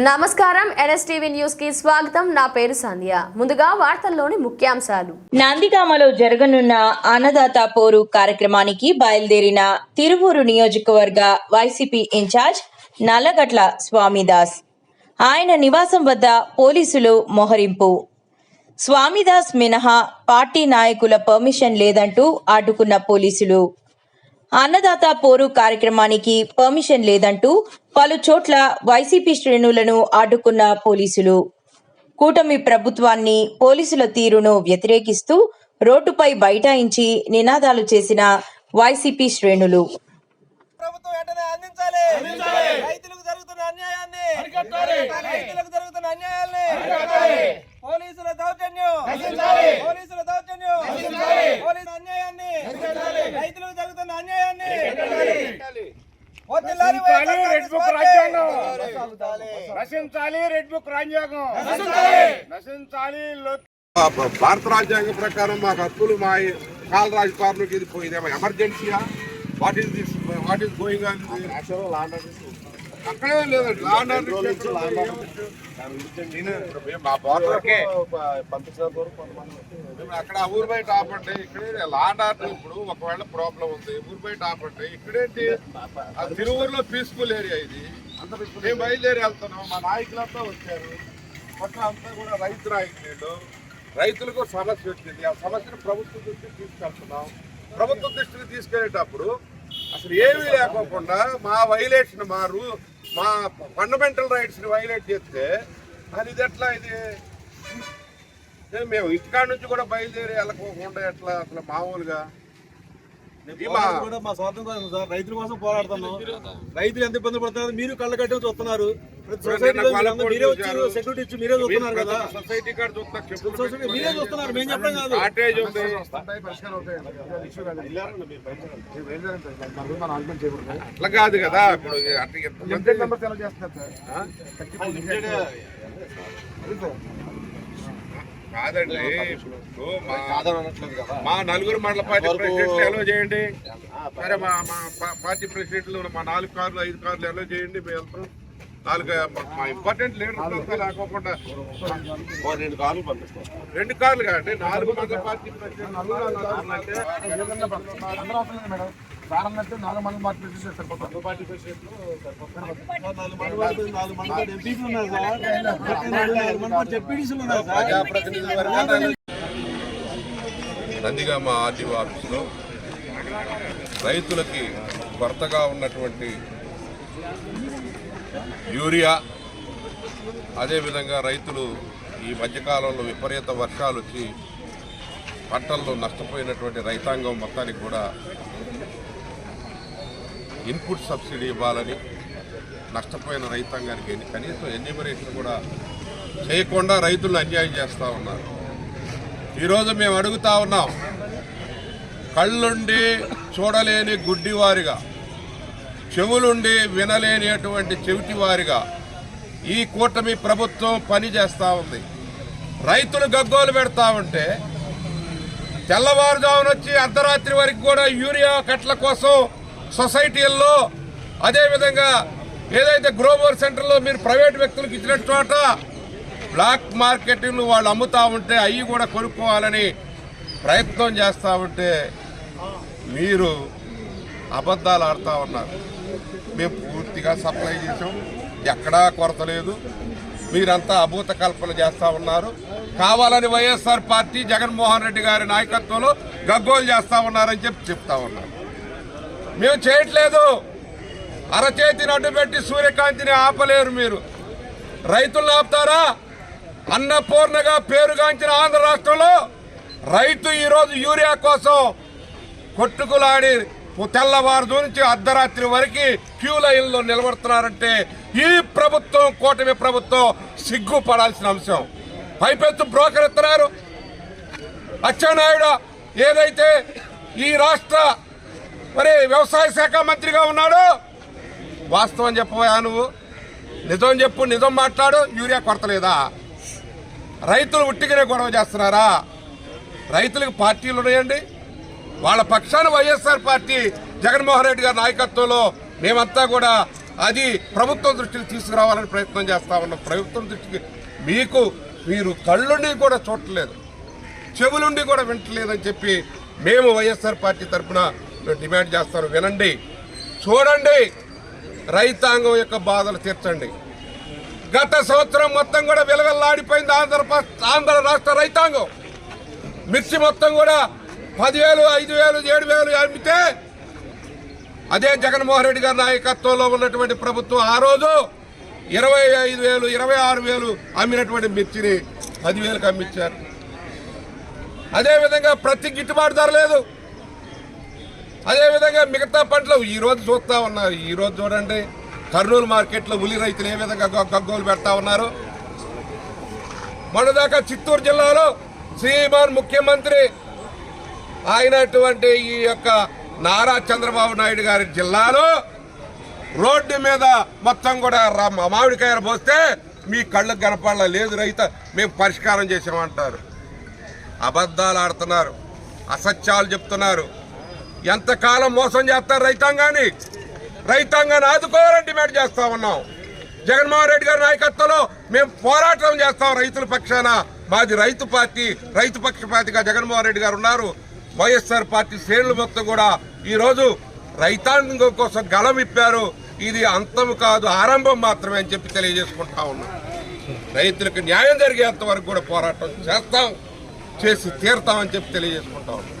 నమస్కారం NSTV news కి స్వాగతం. నా పేరు సంధ్య. ముందుగా వార్తల్లోని ముఖ్యాంశాలు. నందిగామలో జరగనున్న అన్నదాత పోరు కార్యక్రమానికి బయలుదేరిన తిరువూరు నియోజకవర్గ వైసీపీ ఇన్ఛార్జ్ నల్లగట్ల స్వామిదాస్. ఆయన నివాసం వద్ద పోలీసులు మోహరింపు. స్వామిదాస్ మినహా పార్టీ నాయకుల పర్మిషన్ లేదంటూ అడ్డుకున్న పోలీసులు. అన్నదాత పోరు కార్యక్రమానికి పర్మిషన్ లేదంటూ పలు చోట్ల వైసీపీ శ్రేణులను అడ్డుకున్న పోలీసులు. కూటమి ప్రభుత్వాన్ని, పోలీసుల తీరును వ్యతిరేకిస్తూ రోడ్డుపై బైఠాయించి నినాదాలు చేసిన వైసీపీ శ్రేణులు. భారత రాజ్యాంగం ప్రకారం మాకు హక్కులు మా కాల రాజపాలనకి ఇది పోయిందేమో ఎమర్జెన్సీయా? What is going on? అక్కడే లేదండి. మా బార్డర్కే అక్కడ ఊరు బయట ఆపండి, ఇక్కడే లాండ్ ఆర్డర్. ఇప్పుడు ఒకవేళ ప్రాబ్లం ఉంది, ఊరు బయట ఆపండి. ఇక్కడేంటి, తిరువూరులో పీస్ఫుల్ ఏరియా ఇది. మేము బయలుదేరి వెళ్తున్నాం, మా నాయకులంతా వచ్చారు. పక్కన అంతా కూడా రైతు నాయకులు. రైతులకు సమస్య వచ్చింది, ఆ సమస్యను ప్రభుత్వం దృష్టికి తీసుకెళ్తున్నాం. ప్రభుత్వం దృష్టికి తీసుకెళ్లేటప్పుడు అసలు ఏమీ లేకోకుండా మా వైలేషన్, మా ఫండమెంటల్ రైట్స్ ని వైలేట్ చేస్తే అది ఎట్లా? ఇది మేము ఇంటికాడ నుంచి కూడా బయలుదేరి వెళ్ళకోకుండా ఎట్లా? అసలు మామూలుగా మా స్వార్థం కోసం సార్, రైతుల కోసం పోరాడుతున్నాం. రైతులు ఎంత ఇబ్బంది పడుతున్నారు మీరు కళ్ళ కట్టి చూస్తున్నారు. మీరే వచ్చి సెక్యూరిటీ ఇచ్చి మీరే చూస్తున్నారు కదా. సొసైటీ కార్డు చూస్తున్నారు, మీరే చూస్తున్నారు, మేము చెప్పడం కాదు. అట్లా కాదు కదా. కాదండి, మా నలుగురు మండల పార్టీ ప్రెసిడెంట్లు ఎలో చేయండి. సరే, మా పార్టీ ప్రెసిడెంట్లు మా 4 కార్లు 5 కార్లు ఎలో చేయండి. మేము వెళ్తాం. 4 ఇంపార్టెంట్ లీడర్స్ లేకోకుండా 2 కార్లు పంపిస్తాం. 2 కార్లు కాదండి, 4 మండల పార్టీ ప్రెసిడెంట్. నందిగామ ఆర్టీఓ ఆఫీసులో రైతులకి కొరతగా ఉన్నటువంటి యూరియా, అదేవిధంగా రైతులు ఈ మధ్యకాలంలో విపరీత వర్షాలు వచ్చి పంటల్లో నష్టపోయినటువంటి రైతాంగం మొత్తానికి కూడా ఇన్పుట్ సబ్సిడీ ఇవ్వాలని, నష్టపోయిన రైతాంగానికి కనీసం ఎన్యూమరేషన్ కూడా చేయకుండా రైతులను అన్యాయం చేస్తూ ఉన్నారు. ఈరోజు మేము అడుగుతా ఉన్నాం, కళ్ళుండి చూడలేని గుడ్డివారిగా, చెవులుండి వినలేనిటువంటి చెవిటివారిగా ఈ కూటమి ప్రభుత్వం పని చేస్తూ ఉంది. రైతులు గగ్గోలు పెడతా ఉంటే తెల్లవారుజామున వచ్చి అర్ధరాత్రి వరకు కూడా యూరియా కట్ల కోసం సొసైటీల్లో, అదేవిధంగా ఏదైతే గ్రోవర్ సెంటర్లో మీరు ప్రైవేట్ వ్యక్తులకు ఇచ్చిన చోట బ్లాక్ మార్కెటింగ్ వాళ్ళు అమ్ముతూ ఉంటే అవి కూడా కొనుక్కోవాలని ప్రయత్నం చేస్తూ ఉంటే మీరు అబద్ధాలు ఆడుతూ ఉన్నారు. మేము పూర్తిగా సప్లై చేసాం, ఎక్కడా కొరత లేదు. మీరంతా అభూత కల్పన చేస్తూ ఉన్నారు. కావాలని వైఎస్ఆర్ పార్టీ జగన్మోహన్ రెడ్డి గారి నాయకత్వంలో గగ్గోలు చేస్తూ ఉన్నారని చెప్తా ఉన్నారు. మేము చేయట్లేదు. అరచేతిని అడ్డుపెట్టి సూర్యకాంతిని ఆపలేరు మీరు. రైతులను ఆపుతారా? అన్నపూర్ణగా పేరుగాంచిన ఆంధ్ర రాష్ట్రంలో రైతు ఈరోజు యూరియా కోసం కొట్టుకులాడి తెల్లవారు నుంచి అర్ధరాత్రి వరకు క్యూ లైన్లో నిలబడుతున్నారంటే ఈ ప్రభుత్వం, కూటమి ప్రభుత్వం సిగ్గుపడాల్సిన అంశం. పైపెత్తు బ్రోకర్ ఎత్తున్నారు. అచ్చెన్నాయుడు ఏదైతే ఈ రాష్ట్ర వ్యవసాయ శాఖ మంత్రిగా ఉన్నాడు, వాస్తవం చెప్పబోయా నువ్వు? నిజం చెప్పు, నిజం మాట్లాడు. యూరియా కొరత లేదా? రైతులు ఉట్టిగానే గొడవ చేస్తున్నారా? రైతులకు పార్టీలు ఉన్నాయండి. వాళ్ళ పక్షాన వైఎస్ఆర్ పార్టీ జగన్మోహన్ రెడ్డి గారి నాయకత్వంలో మేమంతా కూడా అది ప్రభుత్వం దృష్టికి తీసుకురావాలని ప్రయత్నం చేస్తా ఉన్నాం. ప్రభుత్వం దృష్టికి మీరు కళ్ళుండి కూడా చూడలేదు, చెవులుండి కూడా వింటలేదని చెప్పి మేము వైఎస్ఆర్ పార్టీ తరఫున డిమాండ్ చేస్తాను. వినండి, చూడండి, రైతాంగం యొక్క బాధలు తీర్చండి. గత సంవత్సరం మొత్తం కూడా విలవిల్లాడిపోయింది ఆంధ్ర రాష్ట్ర రైతాంగం. మిర్చి మొత్తం కూడా 10,000, 5,000, 7,000 అమ్మితే అదే జగన్మోహన్ రెడ్డి గారి నాయకత్వంలో ఉన్నటువంటి ప్రభుత్వం ఆ రోజు 25,000, 26,000 అమ్మినటువంటి మిర్చిని 10,000కి అమ్మించారు. అదేవిధంగా ప్రతి గిట్టుబాటు ధర లేదు. అదేవిధంగా మిగతా పంటలు ఈరోజు చూస్తూ ఉన్నారు. ఈరోజు చూడండి, కర్నూలు మార్కెట్లో ఉల్లి రైతులు ఏ విధంగా గగ్గోలు పెడతా ఉన్నారు. మొన్నదాకా చిత్తూరు జిల్లాలో శ్రీమాన్ ముఖ్యమంత్రి అయినటువంటి ఈ యొక్క నారా చంద్రబాబు నాయుడు గారి జిల్లాలో రోడ్డు మీద మొత్తం కూడా మామిడికాయలు పోస్తే మీ కళ్ళకు కనపడలా లేదు, మేము పరిష్కారం చేసామంటారు. అబద్ధాలు ఆడుతున్నారు, అసత్యాలు చెప్తున్నారు. ఎంతకాలం మోసం చేస్తారు రైతాంగాన్ని ఆదుకోవాలని డిమాండ్ చేస్తా ఉన్నాం. జగన్మోహన్ రెడ్డి గారి నాయకత్వంలో మేము పోరాటం చేస్తాం రైతుల పక్షాన. మాది రైతు పార్టీ, రైతు పక్షపాతిగా జగన్మోహన్ రెడ్డి గారు ఉన్నారు. వైఎస్ఆర్ పార్టీ శ్రేణులు మొత్తం కూడా ఈరోజు రైతాంగం కోసం గళం ఇప్పారు. ఇది అంతం కాదు, ఆరంభం మాత్రమే అని చెప్పి తెలియజేసుకుంటా ఉన్నాం. రైతులకు న్యాయం జరిగేంత వరకు కూడా పోరాటం చేస్తాం, చేసి తీరుతామని చెప్పి తెలియజేసుకుంటా ఉన్నాం.